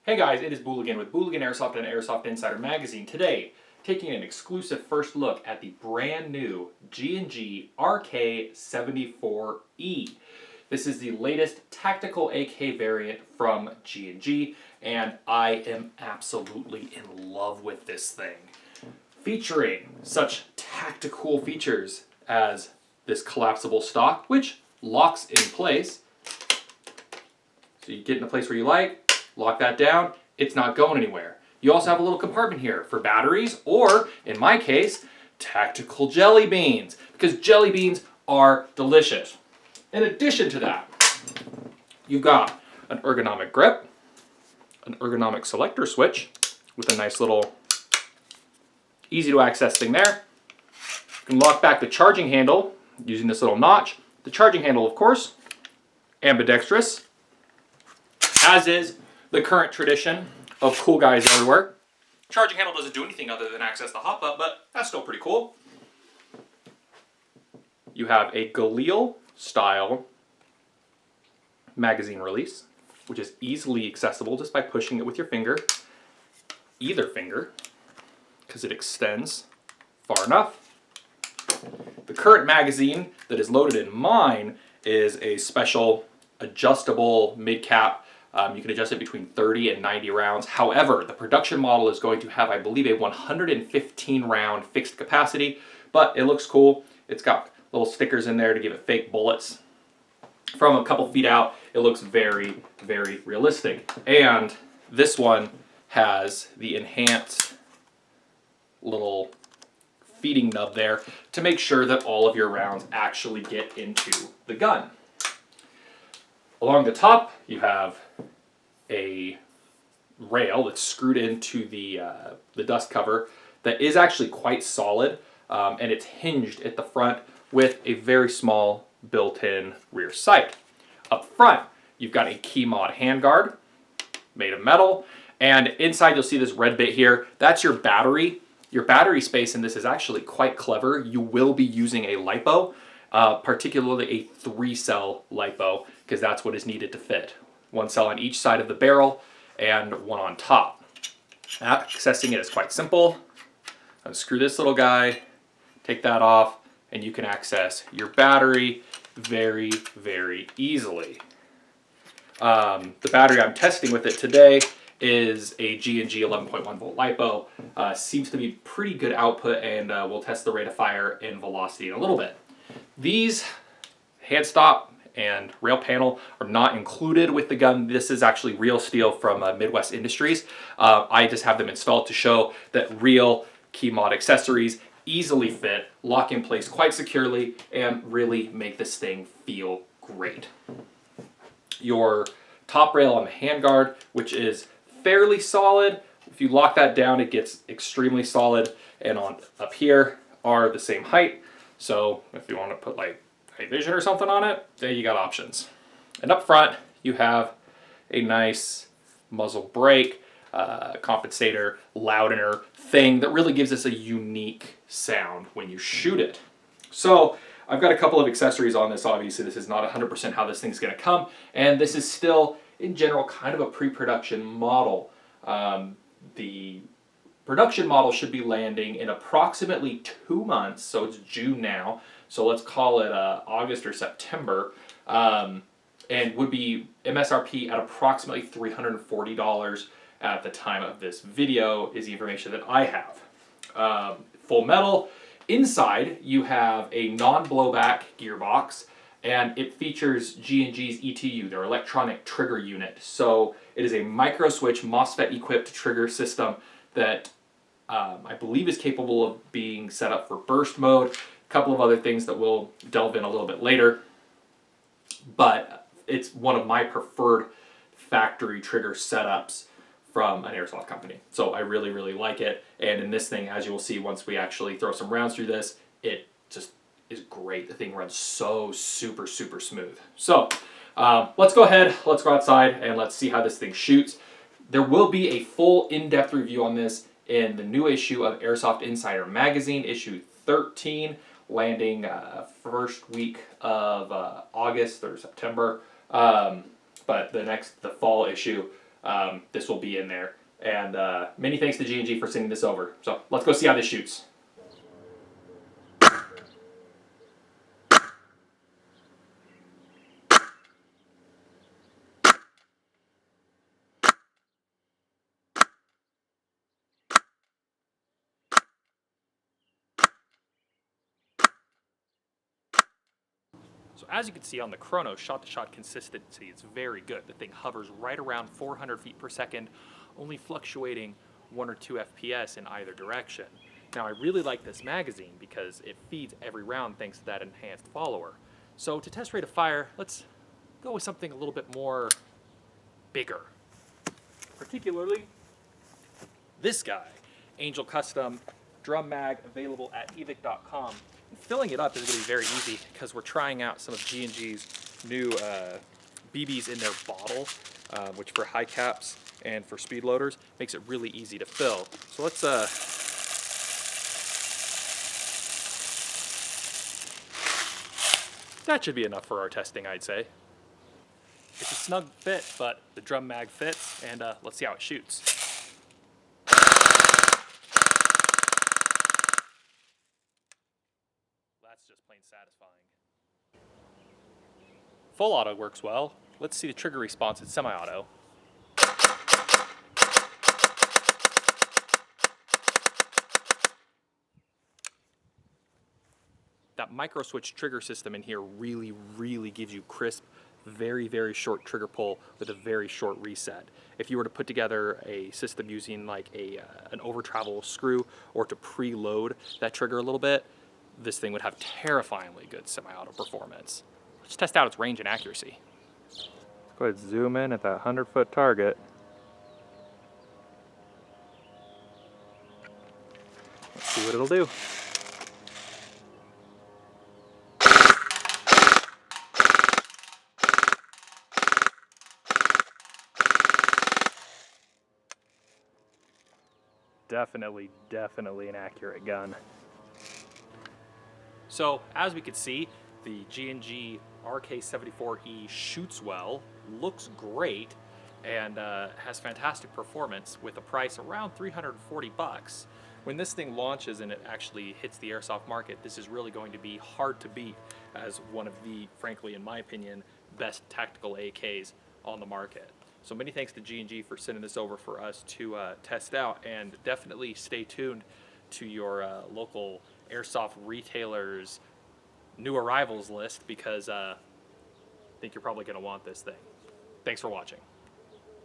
Hey guys, it is Booligan with Booligan Airsoft and Airsoft Insider Magazine. Today, taking an exclusive first look at the brand new G&G RK74-E. This is the latest tactical AK variant from G&G, and I am absolutely in love with this thing. Featuring such tactical features as this collapsible stock, which locks in place. So you get in a place where you like, lock that down, it's not going anywhere. You also have a little compartment here for batteries, or in my case, tactical jelly beans, because jelly beans are delicious. In addition to that, you've got an ergonomic grip, an ergonomic selector switch with a nice little easy to access thing there. You can lock back the charging handle using this little notch. The charging handle, of course, ambidextrous, as is the current tradition of cool guys everywhere. Charging handle doesn't do anything other than access the hop up, but that's still pretty cool. You have a Galil style magazine release, which is easily accessible just by pushing it with your finger, either finger, because it extends far enough. The current magazine that is loaded in mine is a special adjustable mid-cap. You can adjust it between 30 and 90 rounds. However, the production model is going to have, I believe, a 115 round fixed capacity, but it looks cool. It's got little stickers in there to give it fake bullets. From a couple feet out, it looks very, very realistic. And this one has the enhanced little feeding nub there to make sure that all of your rounds actually get into the gun. Along the top, you have a rail that's screwed into the dust cover that is actually quite solid, and it's hinged at the front with a very small built-in rear sight. Up front, you've got a key mod handguard made of metal, and inside you'll see this red bit here. That's your battery. Your battery space in this is actually quite clever. You will be using a LiPo, particularly a 3-cell LiPo, because that's what is needed to fit. 1 cell on each side of the barrel and 1 on top. Accessing it is quite simple. Unscrew this little guy, take that off, and you can access your battery very, very easily. The battery I'm testing with it today is a G&G 11.1 volt LiPo. Seems to be pretty good output, and we'll test the rate of fire and velocity in a little bit. These hand stop and rail panel are not included with the gun. This is actually real steel from Midwest Industries. I just have them installed to show that real key mod accessories easily fit, lock in place quite securely, and really make this thing feel great. Your top rail on the handguard, which is fairly solid. If you lock that down, it gets extremely solid, and on up here are the same height. So if you want to put like night vision or something on it, there you got options. And up front, you have a nice muzzle brake, compensator, loudener thing that really gives us a unique sound when you shoot it. So I've got a couple of accessories on this. Obviously, this is not 100% how this thing's going to come, and this is still, in general, kind of a pre-production model. The production model should be landing in approximately 2 months, so it's June now, so let's call it August or September, and would be MSRP at approximately $340 at the time of this video is the information that I have. Full metal. Inside, you have a non-blowback gearbox, and it features G&G's ETU, their electronic trigger unit. So it is a micro switch MOSFET equipped trigger system that I believe is capable of being set up for burst mode. A couple of other things that we'll delve in a little bit later. But it's one of my preferred factory trigger setups from an airsoft company. So I really, really like it. And in this thing, as you will see once we actually throw some rounds through this, it just is great. The thing runs so super, super smooth. So let's go ahead, let's go outside, and let's see how this thing shoots. There will be a full in-depth review on this in the new issue of Airsoft Insider Magazine, issue 13, landing first week of August or September. But the fall issue this will be in there. And many thanks to G&G for sending this over. So let's go see how this shoots. So as you can see on the Chrono, shot-to-shot consistency is very good. The thing hovers right around 400 feet per second, only fluctuating 1 or 2 FPS in either direction. Now I really like this magazine because it feeds every round thanks to that enhanced follower. So to test rate of fire, let's go with something a little bit more bigger. Particularly this guy, Angel Custom Drum Mag, available at evic.com. Filling it up is going to be very easy because we're trying out some of G&G's new BBs in their bottle, which for high caps and for speed loaders makes it really easy to fill. So let's that should be enough for our testing, I'd say. It's a snug fit, but the drum mag fits, and let's see how it shoots. That's just plain satisfying. Full auto works well. Let's see the trigger response in semi-auto. That micro switch trigger system in here really gives you crisp, very short trigger pull with a very short reset. If you were to put together a system using like an over travel screw or to preload that trigger a little bit, this thing would have terrifyingly good semi-auto performance. Let's test out its range and accuracy. Let's go ahead and zoom in at that 100-foot target. Let's see what it'll do. Definitely an accurate gun. So, as we can see, the G&G RK74-E shoots well, looks great, and has fantastic performance with a price around $340. When this thing launches and it actually hits the airsoft market, this is really going to be hard to beat as one of the, frankly, in my opinion, best tactical AKs on the market. So many thanks to G&G for sending this over for us to test out, and definitely stay tuned to your local airsoft retailers' new arrivals list because I think you're probably going to want this thing. Thanks for watching.